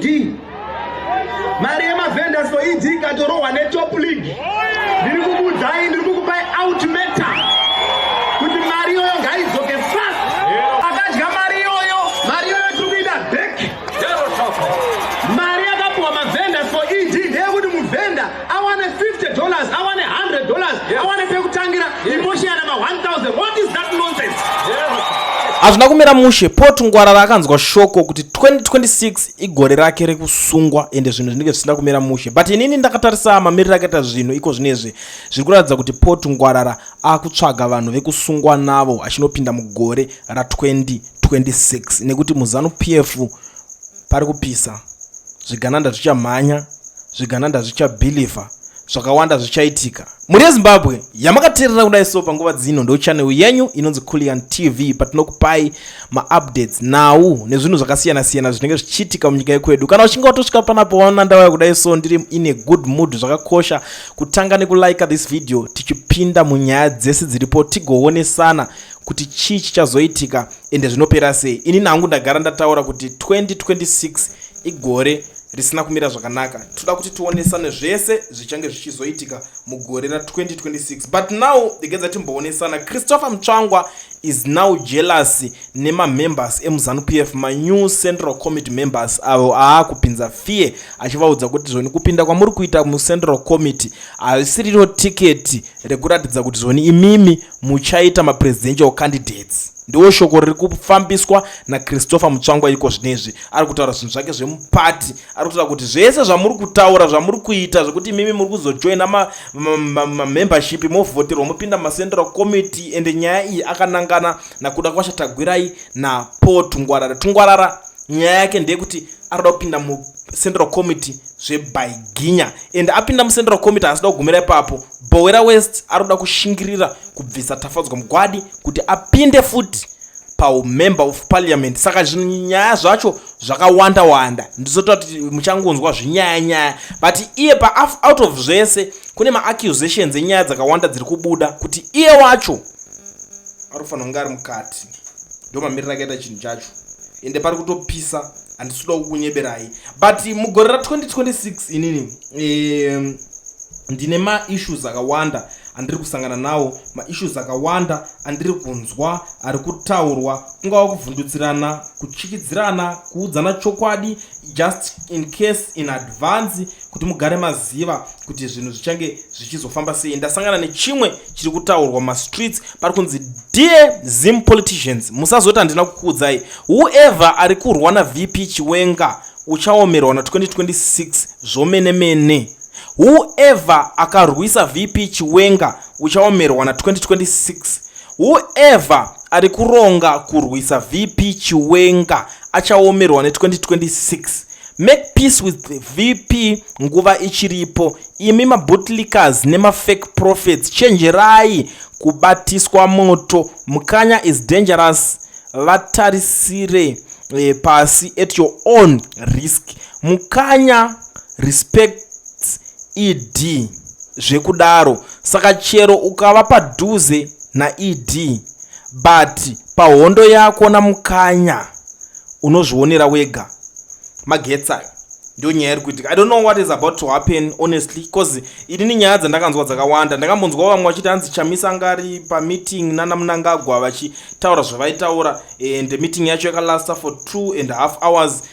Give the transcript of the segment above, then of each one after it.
ED. Mari yemavendors for ED ikatorohwa netop league. Ndiri kukuudzai, ndiri kukupai ultimatum kuti mari iyoyo ngaidzoke fast. Akadya mari iyoyo tiri kuita back. Mari yakapuwa mavendors for ED ndeyekuti muvenda awane $50, awane $100, awane pekutangira imoshi yana ma$1,000. What is that nonsense? Hazvina kumira mushe. Port Ngwarara akanzwa shoko kuti 2026 igore rake rekusungwa ende zvinhu zvinenge zvisina kumira mushe. But inini ndakatarisa mamiriro akaita zvinhu iko zvinezvi zviri kuratidza kuti Port Ngwarara akutsvaga vanhu vekusungwa navo achinopinda mugore ra2026 nekuti muZANU-PF pari kupisa. Zvigananda zvichamhanya, zvigananda zvichabhilivha, zvakawanda zvichaitika. Muri yeZimbabwe yamakateerera kudai so panguva dzino ndo channel yenyu inonzi Kulian TV patinokupai ma-updates nhau nezvinhu zvakasiyana siyana zvinenge zvichiitika munyika yekwedu. Kana uchinge watosvika panapo waona ndauya kudai so ndiri in a good mood, zvakakosha kutanga nekulike this video tichipinda munyaya dzese dziripo tigoonesana kuti chii chichazoitika ende zvinopera sei. Ini nangu ndagara ndataura kuti 2026 igore risina kumira zvakanaka. Toda kuti tuonesane zvese zvichange zvichizoitika mugore ra2026. But now digedza timboonesana. Christopher Mutsvangwa is now jealous nema-members emuZANU-PF, ma-new Central Committee members avo aakupinza fear achivaudza kuti zvoni kupinda kwamuri kuita muCentral Committee haisiriro tiketi rekuratidza kuti zvoni imimi muchaita ma-presidential candidates. Ndiwo shoko riri kufambiswa naChristopher Mutsvangwa iko zvinezvi. Ari kutaura zvinhu zvake zvemupati, ari kutaura kuti zvese zvamuri kutaura zvamuri kuita zvokuti mimi muri kuzojoina membership movhoterwa mupinda maCentral Committee ende nyaya iyi akanangana nakuda kwashatagwirai naPort Ngwarara. Ngwarara nyaya yake ndeyekuti arida kupinda muCentral Committee zvebaiginya ende apinda muCentral Committee asida kugumira ipapo. Bowera West arikuda kushingirira kubvisa Tafadzwa Mugwadi kuti apinde futi paumember of parliament. Saka nyaya zvacho zvakawanda wanda ndizototi kuti muchangonzwa zvinyaya but iye out of zvese kune ma-accusations enyaya dzakawanda dziri kubuda kuti iye wacho arikufanira kunge ari mukati. Ndo mamiriro akaita chinhu chacho ende pari kutopisa handisida kukunyeberai. But mugore ra2026 inini ndine ma-issues akawanda andiri kusangana nawo, ma-issues akawanda andiri kunzwa ari kutaurwa, kungava kuvhundutsirana, kuchikidzirana, kuudzana chokwadi just in case in advance kuti mugare maziva kuti zvinhu zvichange zvichizofamba sei. Ndasangana nechimwe chiri kutaurwa ma-streets pari kunzi dear Zim politicians, musazoti handina kukuudzai, whoever ari kurwa naVP Chiwenga uchaomerwa na2026 zvomenemene. Whoever akarwisa VP Chiwenga uchaomerwa na2026. Whoever ari kuronga kurwisa VP Chiwenga achaomerwa na2026. Make peace with the VP nguva ichiripo. Imi mabutlikas nema fake prophets chenjerai kubatiswa moto. Mukanya is dangerous. Vatarisire pasi at your own risk. Mukanya respect ED zvekudaro. Saka chero ukava padhuze naED but pahondo yako naMukanya unozvionera wega. Magetsa ndio nyaya iri kuitika. I don't know what is about to happen honestly because ini nyaya dzandakanzwa dzakawanda. Ndakambonzwa vamwe vachiti hanzi Chamisa ngari pameeting nana Mnangagwa vachitaura zvavaitaura and meeting yacho yakalasta for 2.5 hours.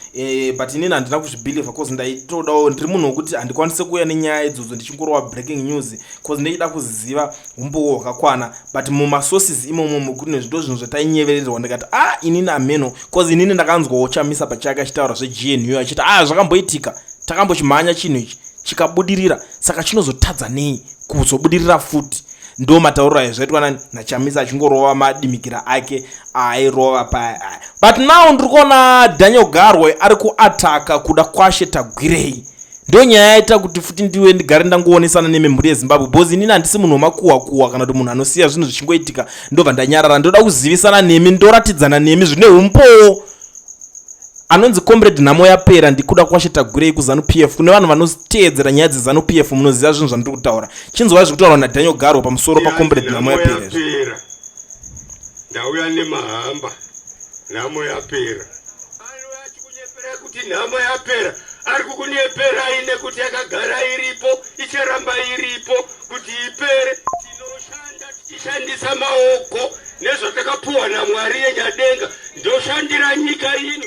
But inini handina kuzvibelieve because ndaitodawo ndiri munhu wekuti handikwanise kuuya nenyaya idzodzo ndichingorova breaking news because ndechida kuziva umbowo hwakakwana. But mumasources imomo kune zvinhu zvatainyevererwa ndikati inini ameno because inini ndakanzwawo Chamisa pachake achitaura zveGNU achiti zvakamboitika, takambochimhanya chinhu ichi chikabudirira saka chinozotadza nei kuzobudirira futi. Ndo matauriro aizvaitwa naChamisa achingorova madimikira ake airova paya. But now ndiri kuona Daniel Garwe ari kuataka kuda kwashetagwirei. Ndo nyaya yaita kuti futi ndiwe ndigare ndangoonesana nemhuri yeZimbabwe because inini handisi munhu wemakuhwa kana kuti munhu anosiya zvinhu zvichingoitika ndobva ndanyarara. Ndoda kuzivisana nemi, ndoratidzana nemi zvine umpowo. Anonzi Comrade Nhamo Yapera ndikuda kwashetagwirei kuZANU-PF. Kune vanhu vanoteedzera nyaya dzeZANU-PF munoziva zvinhu zvandiri kutaura. Chinzwa zvekutaurwa naDaniel Garwe pamusoro paComrade Nhamo Yapera. Ndauya nemahamba Nhamo Yapera. Ano yachikunyepera kuti nhamo yapera ari kukunepera ine kuti yakagara iripo icharamba iripo kuti ipere tinoshanda tichishandisa maoko nezvatakapuwa naMwari yenyadenga ndoshandira nyika ino.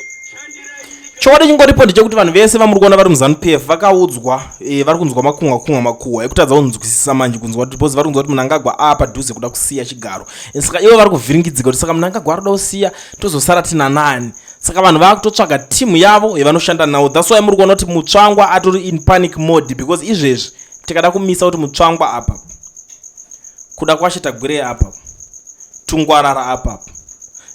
chokwadi chingoripo ndechekuti vanhu vese vamuri kuona vari muZANU-PF vakaudzwa vari kunzwa makunhwa ekutadza kunzwisisa manje kunzwa kuti vari kunzwa kuti Mnangagwa padhuze kuda kusiya chigaro, saka ivo vari kuvhiringidzika kuti saka Mnangagwa arikuda kusiya tozosara tina nani. Saka vanhu vakutotsvaga timu yavo yavanoshanda nawo. That's why muri kuona kuti Mutsvangwa atori in panic mode, because izvezvi tikada kumisa kuti Mutsvangwa apa, kuda kwacho Tagwirei apa, Tungwarara apa,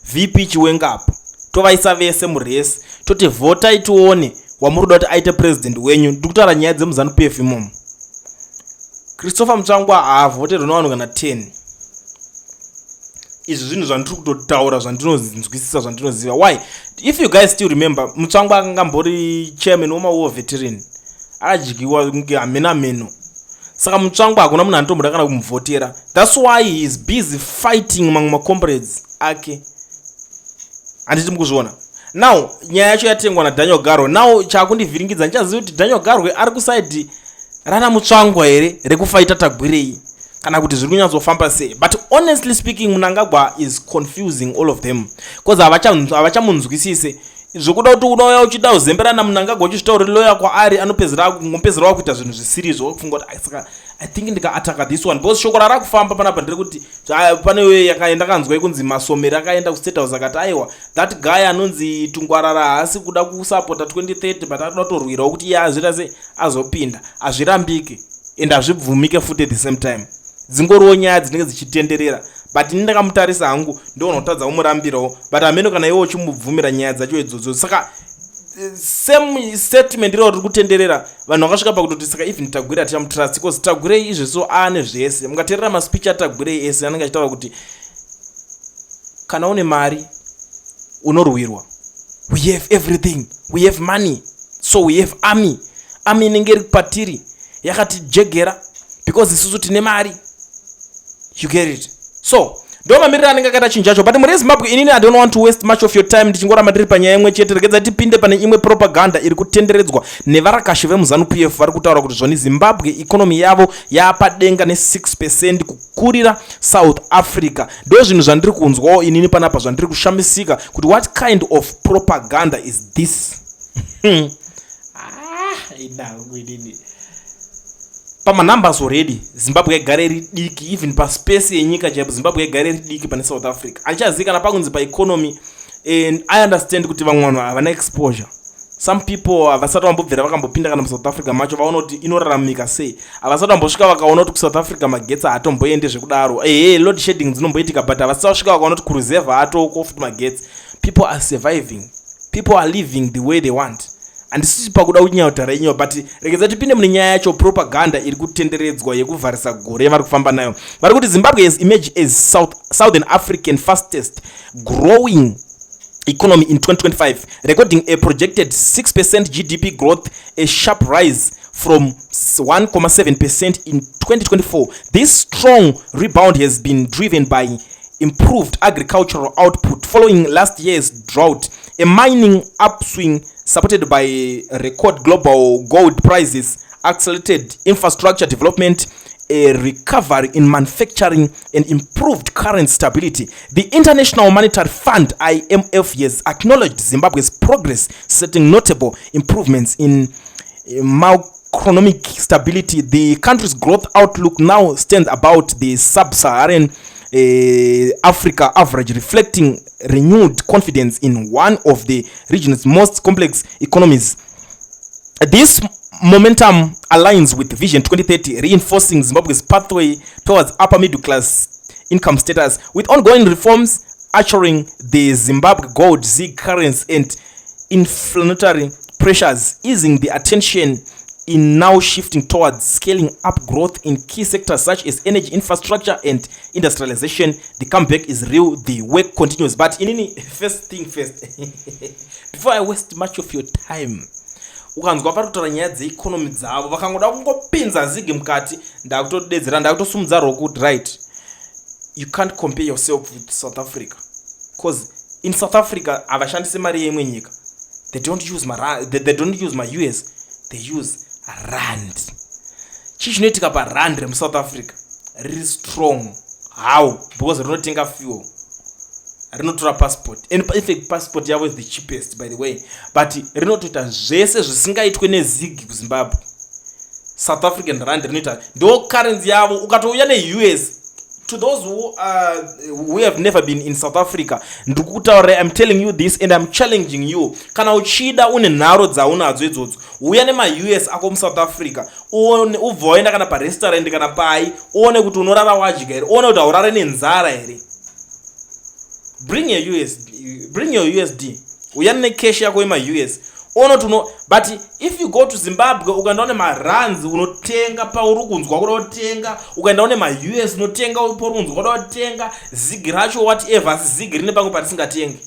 VP Chiwenga apa, tovaisa vese muresi toti votai tione wamuri kuda kuti aite president wenyu. Ndikutaura nyaya dzemuZANU-PF imomo. Christopher Mutsvangwa haavhoterwa nevanhu kana 10. Izvi zvinhu zvandiri kutotaura zvandinozvinzwisisa zvandinoziva. Why? If you guys still remember, Mutsvangwa akanga mbori chairman wemawar veteran, akadyiwa ngehamena meno. Saka Mutsvangwa hakuna munhu anotomboda kana kumuvhotera. That's why he is busy fighting among macomrades ake. Handiti mukuzviona. Now nyaya yacho yatengwa naDaniel Garwe. Now chakundivhiringidza ndichaziva kuti Daniel Garwe ari kusaidi rana Mutsvangwa here rekufaita Tagwirei kana kuti zviri kunyatsofamba sei. But honestly speaking, Mnangagwa is confusing all of them, because havachamunzwisise zvokuda kuti unouya uchida kuzemberana Mnangagwa uchizvitaurira loya kwaari anopedzera kuita zvinhu zvisiri zvokufunga kuti saka I think ndikaataka this one, because shoko rara kufamba panapa nderekuti pane yakaenda kanzwa kunzi Masomero akaenda ku State House akati aiwa that guy anonzi Tungwarara haasi kuda kusapota 2030 but anoda kutorwirawo kuti iye azvita sei azopinda. Hazvirambike and hazvibvumike futi at the same time. Dzingoriwo nyaya dzinenge dzichitenderera, but ini ndakamutarisa hangu ndonotadza kumurambirawo, but ameno kana iwo uchimubvumira nyaya dzacho idzodzo. Saka same statement iro riri kutenderera, vanhu vakasvika pakutoti saka even Tagwirei atichamutrust, because Tagwirei izvezvo aane zvese. Mukateerera maspeech aTagwirei ese anenge achitaura kuti kana une mari unorwirwa, we have everything, we have money, so we have army inenge iri patiri yakatijegera because isusu tine mari. You get it? So ndo mamiriro anenge akaita chinhu chacho. But muRezimbabwe inini I don't want to waste much of your time ndichingoramba ndiri panyaya imwe chete. Regedza tipinde pane imwe propaganda iri kutenderedzwa nevarakashi vemuZANU-PF vari kutaura kuti zvoni Zimbabwe ikonomi yavo yapadenga ne6% kukurira South Africa. Ndo zvinhu zvandiri kunzwawo inini panapa zvandiri kushamisika kuti what kind of propaganda is this? Pamanumbers already Zimbabwe yagara iri diki, even paspace yenyika chaipo Zimbabwe yagara iri diki pane South Africa. Andichazikana pakunzi paeconomy, and I understand kuti vamwe vanhu havana exposure. Some people havasati vambobvira vakambopinda kana muSouth Africa macho vaona kuti inoraramika sei. Havasati vambosvika vakaona kuti kuSouth Africa magetsi haatomboende zvekudaro. Load shedding dzinomboitika, but havasati vasvika vakaona kuti kureserve haatoko futi magetsi. People are surviving. People are living the way they want. Handisisi pakuda kunyataura inyaya, but regedza tipinde mune nyaya yacho propaganda iri kutenderedzwa yekuvharisa gore vari kufamba nayo. Vari kuti Zimbabwe has emerged as Southern African fastest growing economy in 2025, recording a projected 6% GDP growth, a sharp rise from 1.7% in 2024. This strong rebound has been driven by improved agricultural output following last year's drought, a mining upswing supported by record global gold prices, accelerated infrastructure development, a recovery in manufacturing, and improved currency stability. The International Monetary Fund (IMF) has acknowledged Zimbabwe's progress, setting notable improvements in macroeconomic stability. The country's growth outlook now stands about the sub-Saharan Africa average, reflecting renewed confidence in one of the region's most complex economies. This momentum aligns with Vision 2030, reinforcing Zimbabwe's pathway towards upper middle class income status, with ongoing reforms ushering the Zimbabwe gold ZiG currency and inflationary pressures, easing the attention in now shifting towards scaling up growth in key sectors such as energy infrastructure and industrialization. The comeback is real, the work continues. But in first thing first, before I waste much of your time, ukanzwa pari kutora nyaya dzeeconomy dzavo vakangoda kungopinza zigi mukati ndakutodedzera ndakutosumudza rokuti right, you can't compare yourself with South Africa, because in South Africa havashandisi mari yeimwe nyika. they don't use they don't use my US, they use rand. Chinoitika pa rand remu South Africa riri strong. How? Because rinotenga fuel, rinotora passport, and in fact passport yavo is the cheapest by the way, but rinotoita zvese zvisingaitwe nezigi kuZimbabwe. South African rand rinoita ndo currency yavo. Ukatouya neUS, to those who have never been in South Africa, ndikutaura, I'm telling you this and I'm challenging you. Kana uchida une nharo dzaunadzo idzodzo, uya nema-US ako muSouth Africa, ubvoenda kana parestaurant kana pai, uone kuti unorara wadya here, uone kuti haurare nenzara here. Bring your USD, uya necash yako yema-US. But if you go to Zimbabwe ukandaone marands unotenga pauri kunzwa kuda kutenga, ukandaone ma-US unotenga pauri kunzwa kuda kutenga, zigi racho whatever, asi zigi rine pangu patisingatenge.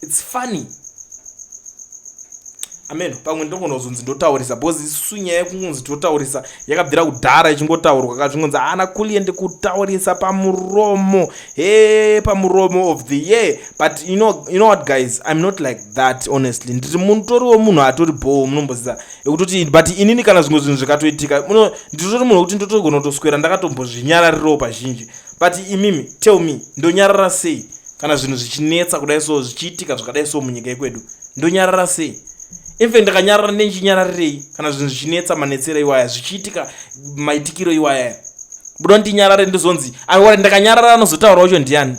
It's funny. Amen. Pamwe ndokonozonzi ndotaurisa because isusu nyaya yekunzi totaurisa yakabvira kudhara ichingotaurwa kazvingonzi ana kuliende kutaurisa pamuromo pamuromo of the year. But you know what guys, I'm not like that honestly. Ndiri mutoriwo munhu atori bho munomboziva ekutoti but inini kana zvimwe zvinhu zvikatoitika nditori munhu wekuti ndotogona kutoswera ndakatombozvinyararirawo pazhinji. But imimi tell me, ndonyarara sei kana zvinhu zvichinetsa kudai so zvichiitika zvakadai so munyika yekwedu? Ndonyarara sei? Infe ndakanyarara nenchinyararirei kana zvinhu zvichinetsa manetsero iwaya zvichiitika maitikiro iwaya? Buda ndinyarare ndizonzi aiwari ndakanyarara anozotaura wacho ndiani?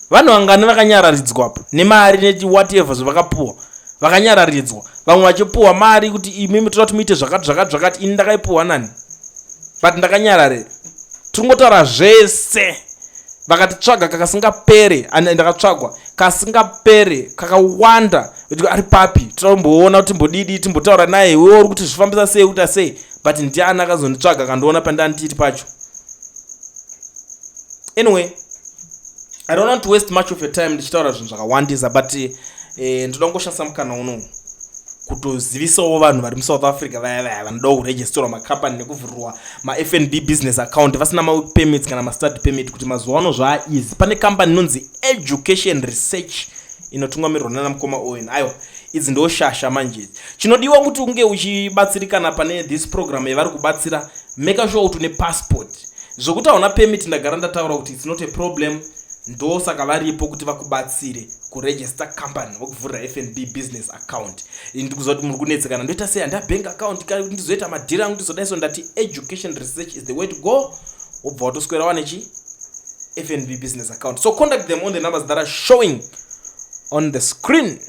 Vanhu vangani vakanyararidzwa apa nemari neti whatever zvavakapuwa, vakanyararidzwa vamwe vachipuwa mari kuti imimi toda tumuite zvakati ini ndakaipuwa nani? But ndakanyarare tingotaura zvese vakatitsvaga kakasingapere, ndakatsvagwa kasingapere kakawanda kuti ari papi, totomboona kuti mbodidi timbotaura naye, wewe uri kuti zvifambisa sei uta sei, but ndiani akazonditsvaga kandiona pandanditi pacho. Anyway, I don't want to waste much of your time ndichitaura zvinhu zvakawandisa, but ndoda kungoshandisa mukana uno kutozivisawo vanhu vari muSouth Africa vaya vanoda kuregisterwa makambani nekuvhurwa ma-FNB business account vasina ma-permits kana ma-study permit kuti mazuva ano zvaaeasy. Pane kambani inonzi Education Research inotungamirwa nana mukoma Owen. Aiwa, idzi ndo shasha manje. Chinodiwa kuti unge uchibatsirikana pane this program yavari kubatsira, make sure kuti une passport. Zvokuti hauna permit ndagara ndataura kuti it's not a problem, ndo saka varipo kuti vakubatsire kuregister company wokuvhurira FNB business account. Ndikuzoti muri kunetsekana ndoita sei nda bank account kana kuti ndizoita madhira angu ndizodaiso ndati Education Research is the way to go. Ubva watoswera wane chi FNB business account. So contact them on the numbers that are showing on the screen.